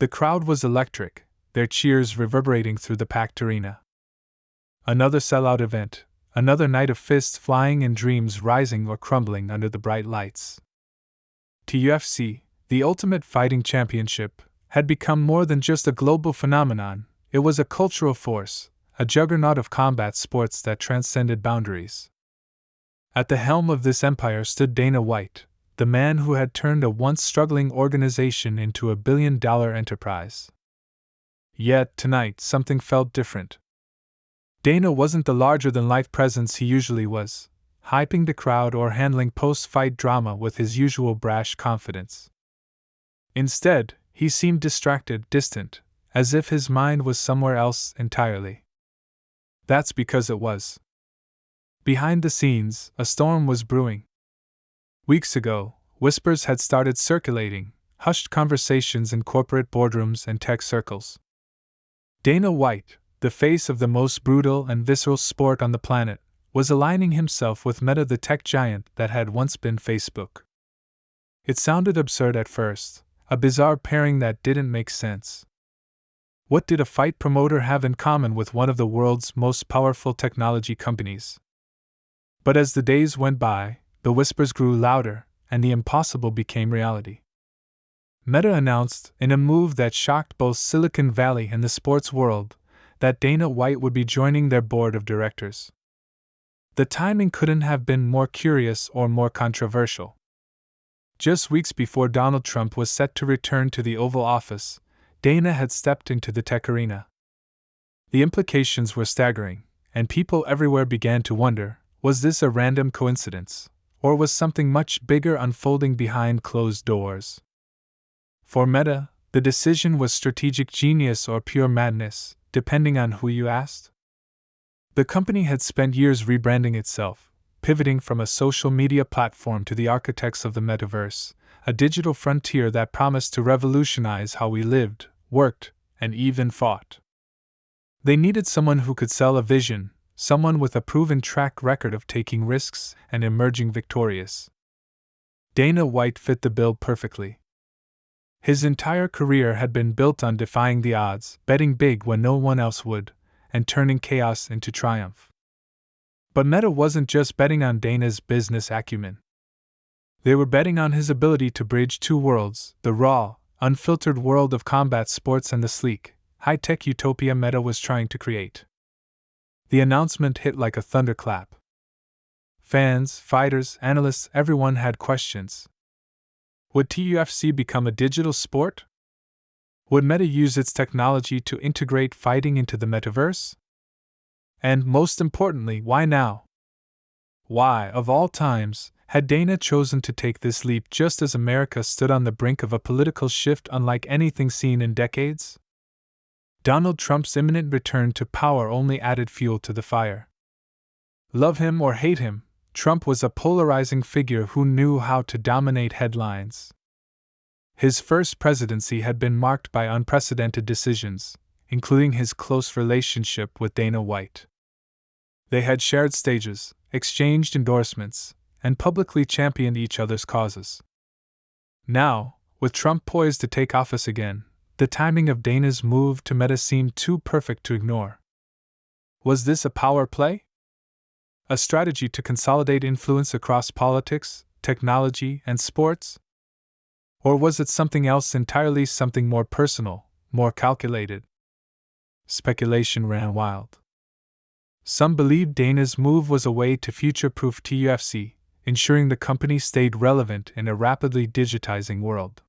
The crowd was electric, their cheers reverberating through the packed arena. Another sellout event, another night of fists flying and dreams rising or crumbling under the bright lights. TUFC, the Ultimate Fighting Championship, had become more than just a global phenomenon. It was a cultural force, a juggernaut of combat sports that transcended boundaries. At the helm of this empire stood Dana White, the man who had turned a once struggling organization into a billion-dollar enterprise. Yet, tonight, something felt different. Dana wasn't the larger-than-life presence he usually was, hyping the crowd or handling post-fight drama with his usual brash confidence. Instead, he seemed distracted, distant, as if his mind was somewhere else entirely. That's because it was. Behind the scenes, a storm was brewing. Weeks ago, whispers had started circulating, hushed conversations in corporate boardrooms and tech circles. Dana White, the face of the most brutal and visceral sport on the planet, was aligning himself with Meta, the tech giant that had once been Facebook. It sounded absurd at first, a bizarre pairing that didn't make sense. What did a fight promoter have in common with one of the world's most powerful technology companies? But as the days went by, the whispers grew louder, and the impossible became reality. Meta announced, in a move that shocked both Silicon Valley and the sports world, that Dana White would be joining their board of directors. The timing couldn't have been more curious or more controversial. Just weeks before Donald Trump was set to return to the Oval Office, Dana had stepped into the tech arena. The implications were staggering, and people everywhere began to wonder, was this a random coincidence, or was something much bigger unfolding behind closed doors? For Meta, the decision was strategic genius or pure madness, depending on who you asked. The company had spent years rebranding itself, pivoting from a social media platform to the architects of the metaverse, a digital frontier that promised to revolutionize how we lived, worked, and even fought. They needed someone who could sell a vision, someone with a proven track record of taking risks and emerging victorious. Dana White fit the bill perfectly. His entire career had been built on defying the odds, betting big when no one else would, and turning chaos into triumph. But Meta wasn't just betting on Dana's business acumen. They were betting on his ability to bridge two worlds, the raw, unfiltered world of combat sports and the sleek, high-tech utopia Meta was trying to create. The announcement hit like a thunderclap. Fans, fighters, analysts, everyone had questions. Would TUFC become a digital sport? Would Meta use its technology to integrate fighting into the metaverse? And most importantly, why now? Why, of all times, had Dana chosen to take this leap just as America stood on the brink of a political shift unlike anything seen in decades? Donald Trump's imminent return to power only added fuel to the fire. Love him or hate him, Trump was a polarizing figure who knew how to dominate headlines. His first presidency had been marked by unprecedented decisions, including his close relationship with Dana White. They had shared stages, exchanged endorsements, and publicly championed each other's causes. Now, with Trump poised to take office again, the timing of Dana's move to Meta seemed too perfect to ignore. Was this a power play? A strategy to consolidate influence across politics, technology, and sports? Or was it something else entirely, something more personal, more calculated? Speculation ran wild. Some believed Dana's move was a way to future-proof TUFC, ensuring the company stayed relevant in a rapidly digitizing world.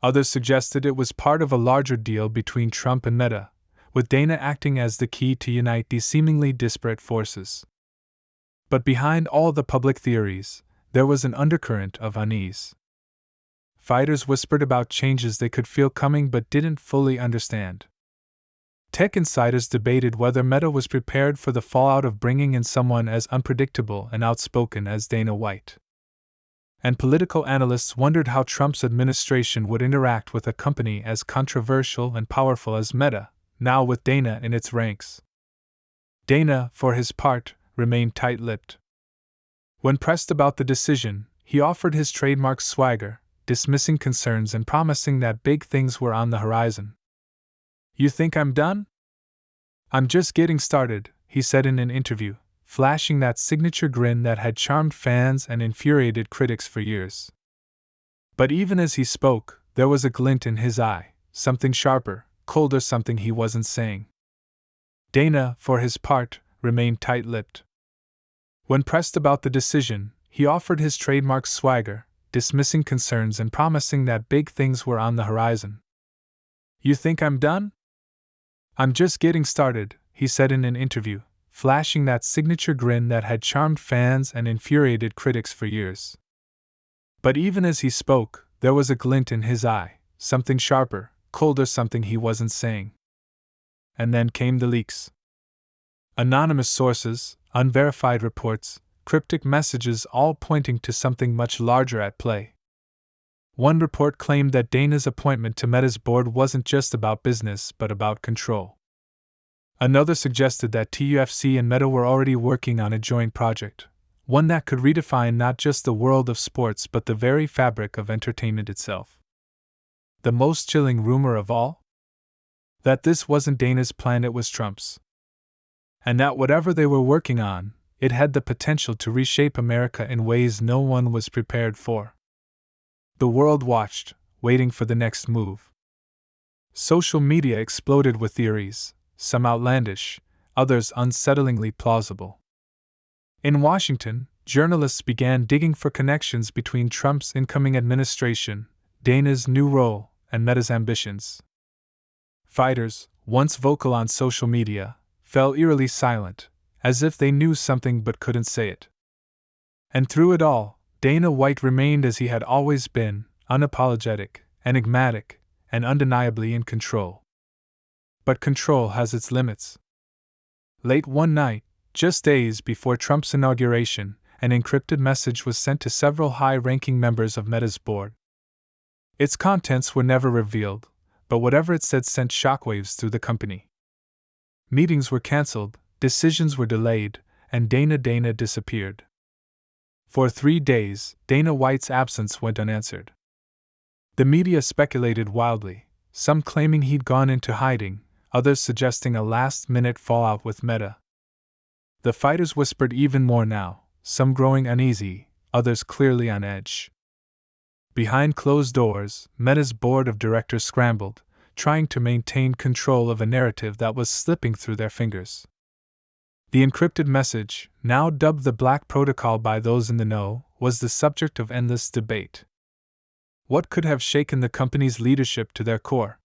Others suggested it was part of a larger deal between Trump and Meta, with Dana acting as the key to unite these seemingly disparate forces. But behind all the public theories, there was an undercurrent of unease. Fighters whispered about changes they could feel coming but didn't fully understand. Tech insiders debated whether Meta was prepared for the fallout of bringing in someone as unpredictable and outspoken as Dana White. And political analysts wondered how Trump's administration would interact with a company as controversial and powerful as Meta, now with Dana in its ranks. Dana, for his part, remained tight-lipped. When pressed about the decision, he offered his trademark swagger, dismissing concerns and promising that big things were on the horizon. "You think I'm done? I'm just getting started," he said in an interview, flashing that signature grin that had charmed fans and infuriated critics for years. But even as he spoke, there was a glint in his eye, something sharper, colder, something he wasn't saying. Dana, for his part, remained tight-lipped. When pressed about the decision, he offered his trademark swagger, dismissing concerns and promising that big things were on the horizon. "You think I'm done? I'm just getting started," he said in an interview, flashing that signature grin that had charmed fans and infuriated critics for years. But even as he spoke, there was a glint in his eye, something sharper, colder, something he wasn't saying. And then came the leaks. Anonymous sources, unverified reports, cryptic messages, all pointing to something much larger at play. One report claimed that Dana's appointment to Meta's board wasn't just about business but about control. Another suggested that TUFC and Meta were already working on a joint project, one that could redefine not just the world of sports but the very fabric of entertainment itself. The most chilling rumor of all? That this wasn't Dana's plan, it was Trump's. And that whatever they were working on, it had the potential to reshape America in ways no one was prepared for. The world watched, waiting for the next move. Social media exploded with theories, some outlandish, others unsettlingly plausible. In Washington, journalists began digging for connections between Trump's incoming administration, Dana's new role, and Meta's ambitions. Fighters, once vocal on social media, fell eerily silent, as if they knew something but couldn't say it. And through it all, Dana White remained as he had always been, unapologetic, enigmatic, and undeniably in control. But control has its limits. Late one night, just days before Trump's inauguration, an encrypted message was sent to several high-ranking members of Meta's board. Its contents were never revealed, but whatever it said sent shockwaves through the company. Meetings were canceled, decisions were delayed, and Dana disappeared. For 3 days, Dana White's absence went unanswered. The media speculated wildly, some claiming he'd gone into hiding, others suggesting a last-minute fallout with Meta. The fighters whispered even more now, some growing uneasy, others clearly on edge. Behind closed doors, Meta's board of directors scrambled, trying to maintain control of a narrative that was slipping through their fingers. The encrypted message, now dubbed the Black Protocol by those in the know, was the subject of endless debate. What could have shaken the company's leadership to their core?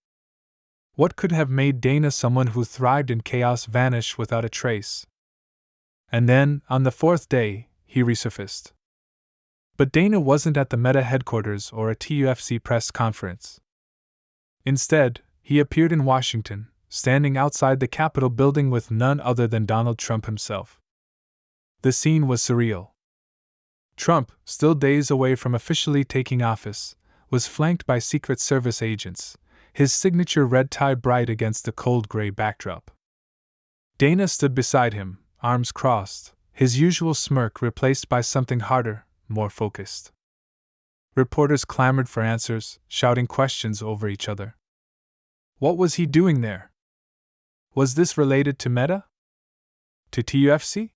What could have made Dana, someone who thrived in chaos, vanish without a trace? And then, on the 4th day, he resurfaced. But Dana wasn't at the Meta headquarters or a TUFC press conference. Instead, he appeared in Washington, standing outside the Capitol building with none other than Donald Trump himself. The scene was surreal. Trump, still days away from officially taking office, was flanked by Secret Service agents, his signature red tie bright against the cold gray backdrop. Dana stood beside him, arms crossed, his usual smirk replaced by something harder, more focused. Reporters clamored for answers, shouting questions over each other. What was he doing there? Was this related to Meta? To TUFC?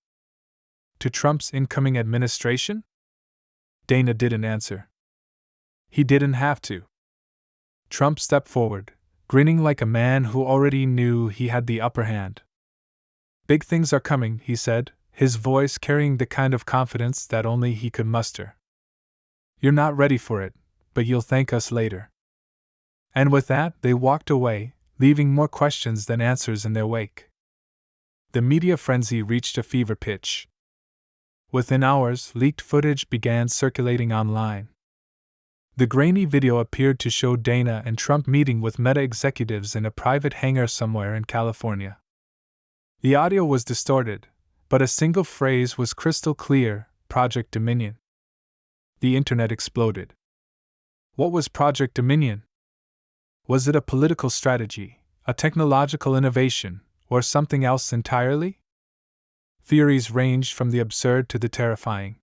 To Trump's incoming administration? Dana didn't answer. He didn't have to. Trump stepped forward, grinning like a man who already knew he had the upper hand. Big things are coming, he said, his voice carrying the kind of confidence that only he could muster. You're not ready for it, but you'll thank us later. And with that, they walked away, leaving more questions than answers in their wake. The media frenzy reached a fever pitch. Within hours, leaked footage began circulating online. The grainy video appeared to show Dana and Trump meeting with Meta executives in a private hangar somewhere in California. The audio was distorted, but a single phrase was crystal clear: Project Dominion. The internet exploded. What was Project Dominion? Was it a political strategy, a technological innovation, or something else entirely? Theories ranged from the absurd to the terrifying.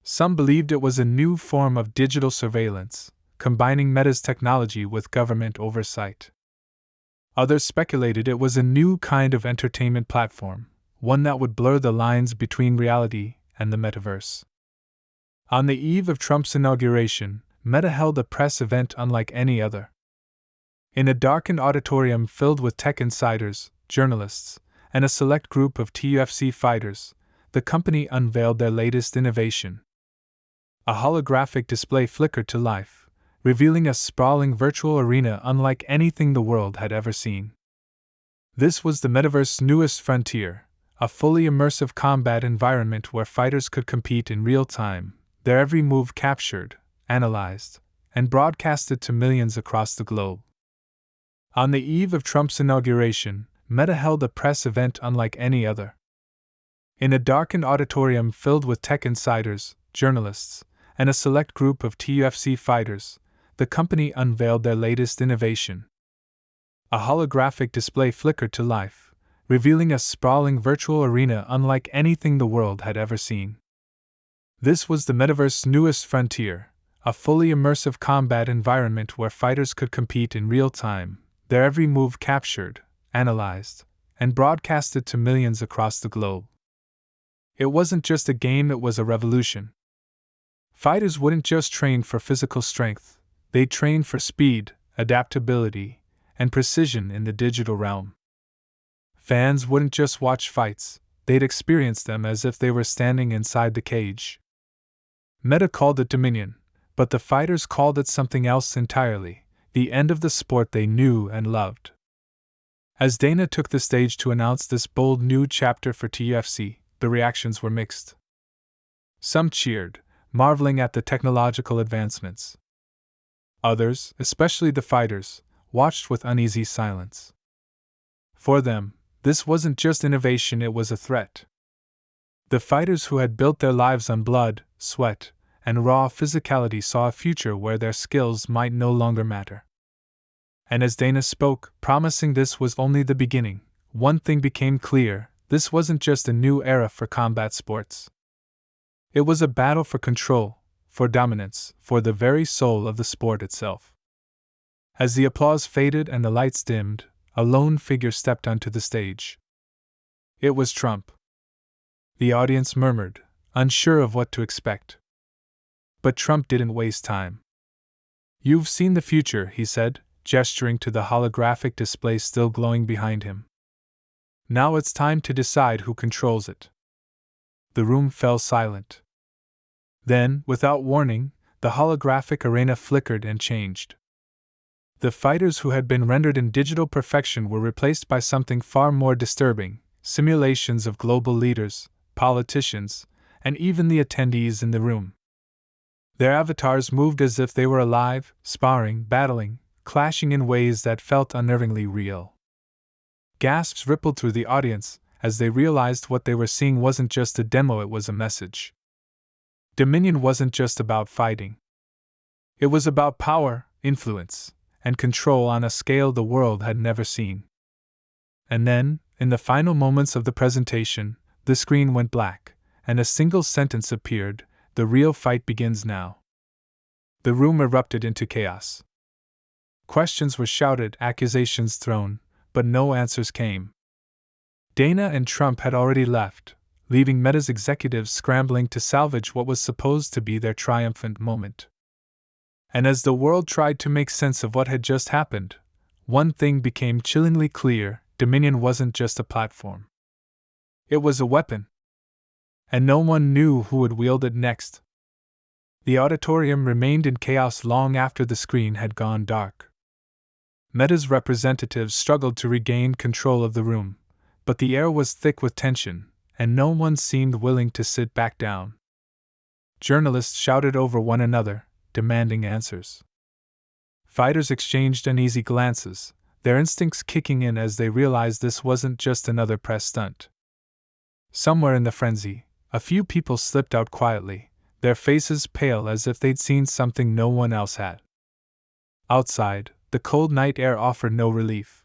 Some believed it was a new form of digital surveillance, combining Meta's technology with government oversight. Others speculated it was a new kind of entertainment platform, one that would blur the lines between reality and the metaverse. On the eve of Trump's inauguration, Meta held a press event unlike any other. In a darkened auditorium filled with tech insiders, journalists, and a select group of TUFC fighters, the company unveiled their latest innovation. A holographic display flickered to life, revealing a sprawling virtual arena unlike anything the world had ever seen. This was the metaverse's newest frontier, a fully immersive combat environment where fighters could compete in real time, their every move captured, analyzed, and broadcasted to millions across the globe. On the eve of Trump's inauguration, Meta held a press event unlike any other. In a darkened auditorium filled with tech insiders, journalists, and a select group of TUFC fighters, the company unveiled their latest innovation. A holographic display flickered to life, revealing a sprawling virtual arena unlike anything the world had ever seen. This was the metaverse's newest frontier, a fully immersive combat environment where fighters could compete in real time, their every move captured, analyzed, and broadcasted to millions across the globe. It wasn't just a game, it was a revolution. Fighters wouldn't just train for physical strength, they'd train for speed, adaptability, and precision in the digital realm. Fans wouldn't just watch fights, they'd experience them as if they were standing inside the cage. Meta called it Dominion, but the fighters called it something else entirely, the end of the sport they knew and loved. As Dana took the stage to announce this bold new chapter for TUFC, the reactions were mixed. Some cheered, marveling at the technological advancements. Others, especially the fighters, watched with uneasy silence. For them, this wasn't just innovation, it was a threat. The fighters who had built their lives on blood, sweat, and raw physicality saw a future where their skills might no longer matter. And as Dana spoke, promising this was only the beginning, one thing became clear: this wasn't just a new era for combat sports. It was a battle for control, for dominance, for the very soul of the sport itself. As the applause faded and the lights dimmed, a lone figure stepped onto the stage. It was Trump. The audience murmured, unsure of what to expect. But Trump didn't waste time. "You've seen the future," he said, gesturing to the holographic display still glowing behind him. "Now it's time to decide who controls it." The room fell silent. Then, without warning, the holographic arena flickered and changed. The fighters who had been rendered in digital perfection were replaced by something far more disturbing: simulations of global leaders, politicians, and even the attendees in the room. Their avatars moved as if they were alive, sparring, battling, clashing in ways that felt unnervingly real. Gasps rippled through the audience as they realized what they were seeing wasn't just a demo, it was a message. Dominion wasn't just about fighting. It was about power, influence, and control on a scale the world had never seen. And then, in the final moments of the presentation, the screen went black, and a single sentence appeared: "The real fight begins now." The room erupted into chaos. Questions were shouted, accusations thrown, but no answers came. Dana and Trump had already left, leaving Meta's executives scrambling to salvage what was supposed to be their triumphant moment. And as the world tried to make sense of what had just happened, one thing became chillingly clear: Dominion wasn't just a platform. It was a weapon. And no one knew who would wield it next. The auditorium remained in chaos long after the screen had gone dark. Meta's representatives struggled to regain control of the room, but the air was thick with tension, and no one seemed willing to sit back down. Journalists shouted over one another, demanding answers. Fighters exchanged uneasy glances, their instincts kicking in as they realized this wasn't just another press stunt. Somewhere in the frenzy, a few people slipped out quietly, their faces pale as if they'd seen something no one else had. Outside, the cold night air offered no relief.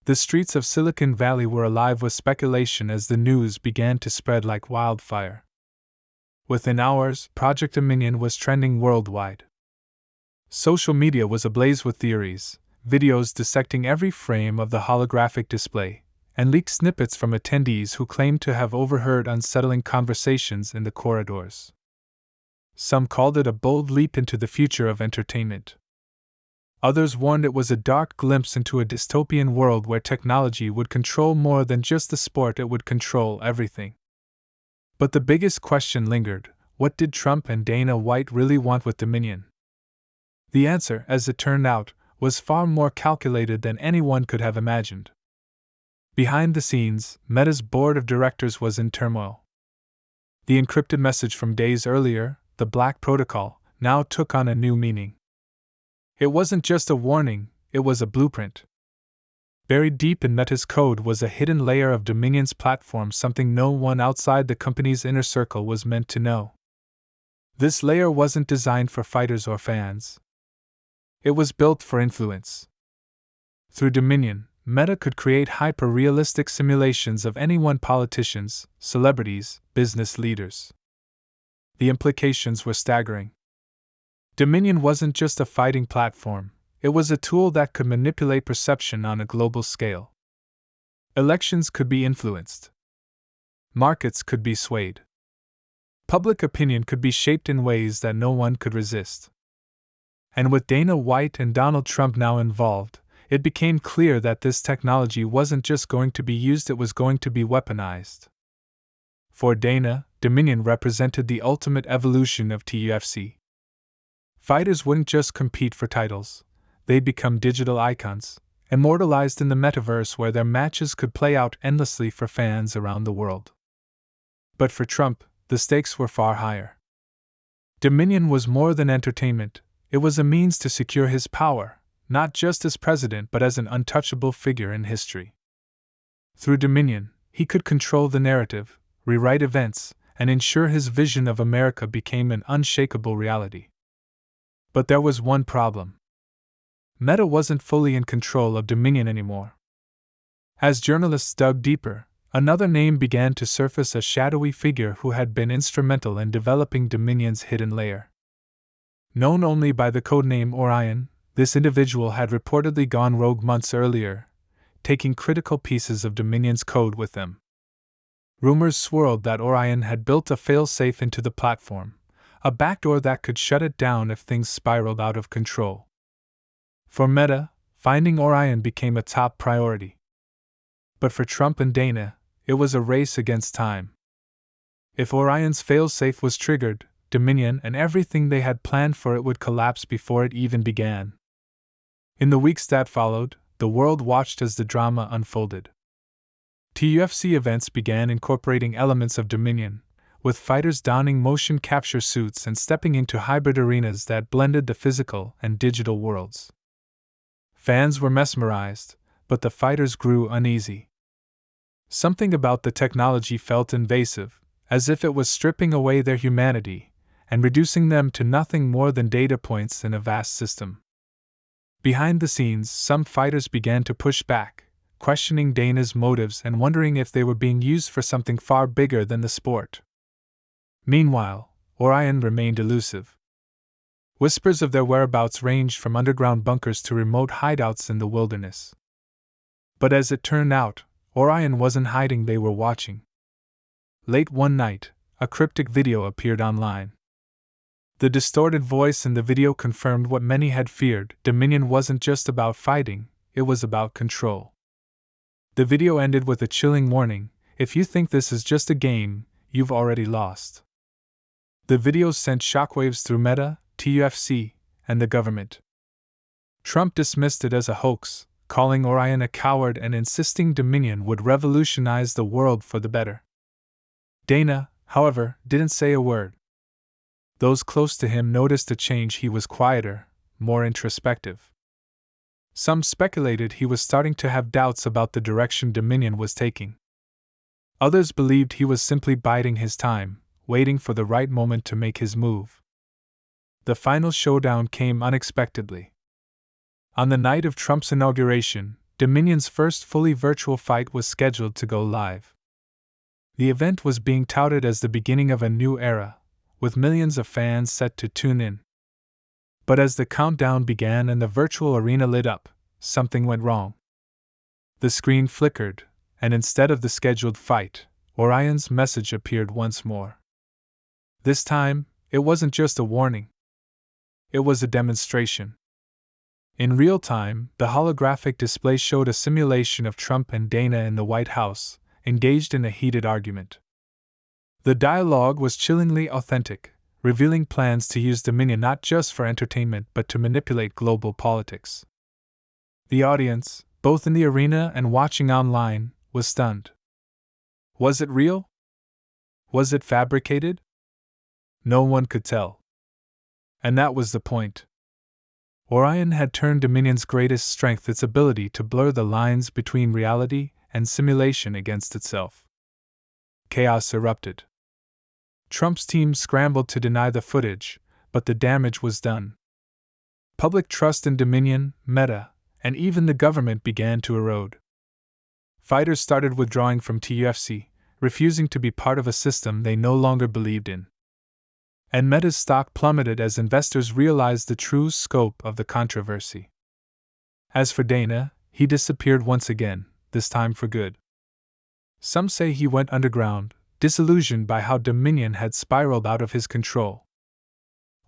The streets of Silicon Valley were alive with speculation as the news began to spread like wildfire. Within hours, Project Dominion was trending worldwide. Social media was ablaze with theories, videos dissecting every frame of the holographic display, and leaked snippets from attendees who claimed to have overheard unsettling conversations in the corridors. Some called it a bold leap into the future of entertainment. Others warned it was a dark glimpse into a dystopian world where technology would control more than just the sport, it would control everything. But the biggest question lingered: what did Trump and Dana White really want with Dominion? The answer, as it turned out, was far more calculated than anyone could have imagined. Behind the scenes, Meta's board of directors was in turmoil. The encrypted message from days earlier, the Black Protocol, now took on a new meaning. It wasn't just a warning, it was a blueprint. Buried deep in Meta's code was a hidden layer of Dominion's platform, something no one outside the company's inner circle was meant to know. This layer wasn't designed for fighters or fans. It was built for influence. Through Dominion, Meta could create hyper-realistic simulations of anyone: politicians, celebrities, business leaders. The implications were staggering. Dominion wasn't just a fighting platform, it was a tool that could manipulate perception on a global scale. Elections could be influenced. Markets could be swayed. Public opinion could be shaped in ways that no one could resist. And with Dana White and Donald Trump now involved, it became clear that this technology wasn't just going to be used, it was going to be weaponized. For Dana, Dominion represented the ultimate evolution of TUFC. Fighters wouldn't just compete for titles, they'd become digital icons, immortalized in the metaverse where their matches could play out endlessly for fans around the world. But for Trump, the stakes were far higher. Dominion was more than entertainment, it was a means to secure his power, not just as president but as an untouchable figure in history. Through Dominion, he could control the narrative, rewrite events, and ensure his vision of America became an unshakable reality. But there was one problem. Meta wasn't fully in control of Dominion anymore. As journalists dug deeper, another name began to surface: a shadowy figure who had been instrumental in developing Dominion's hidden layer. Known only by the codename Orion, this individual had reportedly gone rogue months earlier, taking critical pieces of Dominion's code with them. Rumors swirled that Orion had built a fail-safe into the platform, a backdoor that could shut it down if things spiraled out of control. For Meta, finding Orion became a top priority. But for Trump and Dana, it was a race against time. If Orion's fail-safe was triggered, Dominion and everything they had planned for it would collapse before it even began. In the weeks that followed, the world watched as the drama unfolded. TUFC events began incorporating elements of Dominion, with fighters donning motion capture suits and stepping into hybrid arenas that blended the physical and digital worlds. Fans were mesmerized, but the fighters grew uneasy. Something about the technology felt invasive, as if it was stripping away their humanity and reducing them to nothing more than data points in a vast system. Behind the scenes, some fighters began to push back, questioning Dana's motives and wondering if they were being used for something far bigger than the sport. Meanwhile, Orion remained elusive. Whispers of their whereabouts ranged from underground bunkers to remote hideouts in the wilderness. But as it turned out, Orion wasn't hiding, they were watching. Late one night, a cryptic video appeared online. The distorted voice in the video confirmed what many had feared: Dominion wasn't just about fighting, it was about control. The video ended with a chilling warning: if you think this is just a game, you've already lost. The video sent shockwaves through Meta, TUFC, and the government. Trump dismissed it as a hoax, calling Orion a coward and insisting Dominion would revolutionize the world for the better. Dana, however, didn't say a word. Those close to him noticed a change: he was quieter, more introspective. Some speculated he was starting to have doubts about the direction Dominion was taking. Others believed he was simply biding his time, waiting for the right moment to make his move. The final showdown came unexpectedly. On the night of Trump's inauguration, Dominion's first fully virtual fight was scheduled to go live. The event was being touted as the beginning of a new era, with millions of fans set to tune in. But as the countdown began and the virtual arena lit up, something went wrong. The screen flickered, and instead of the scheduled fight, Orion's message appeared once more. This time, it wasn't just a warning. It was a demonstration. In real time, the holographic display showed a simulation of Trump and Dana in the White House, engaged in a heated argument. The dialogue was chillingly authentic, revealing plans to use Dominion not just for entertainment but to manipulate global politics. The audience, both in the arena and watching online, was stunned. Was it real? Was it fabricated? No one could tell. And that was the point. Orion had turned Dominion's greatest strength, its ability to blur the lines between reality and simulation, against itself. Chaos erupted. Trump's team scrambled to deny the footage, but the damage was done. Public trust in Dominion, Meta, and even the government began to erode. Fighters started withdrawing from TUFC, refusing to be part of a system they no longer believed in. And Meta's stock plummeted as investors realized the true scope of the controversy. As for Dana, he disappeared once again, this time for good. Some say he went underground, disillusioned by how Dominion had spiraled out of his control.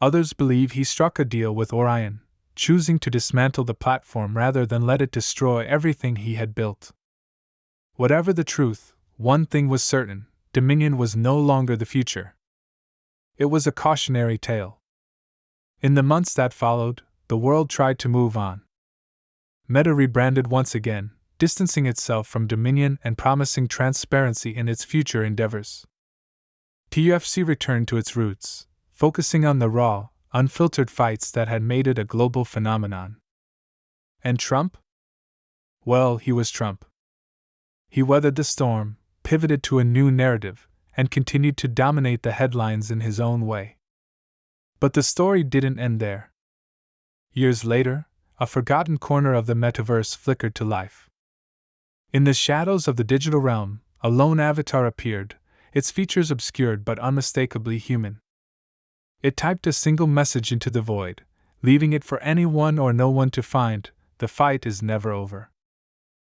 Others believe he struck a deal with Orion, choosing to dismantle the platform rather than let it destroy everything he had built. Whatever the truth, one thing was certain: Dominion was no longer the future. It was a cautionary tale. In the months that followed, the world tried to move on. Meta rebranded once again, distancing itself from Dominion and promising transparency in its future endeavors. TUFC returned to its roots, focusing on the raw, unfiltered fights that had made it a global phenomenon. And Trump? Well, he was Trump. He weathered the storm, pivoted to a new narrative, and continued to dominate the headlines in his own way. But the story didn't end there. Years later, a forgotten corner of the metaverse flickered to life. In the shadows of the digital realm, a lone avatar appeared, its features obscured but unmistakably human. It typed a single message into the void, leaving it for anyone or no one to find: the fight is never over.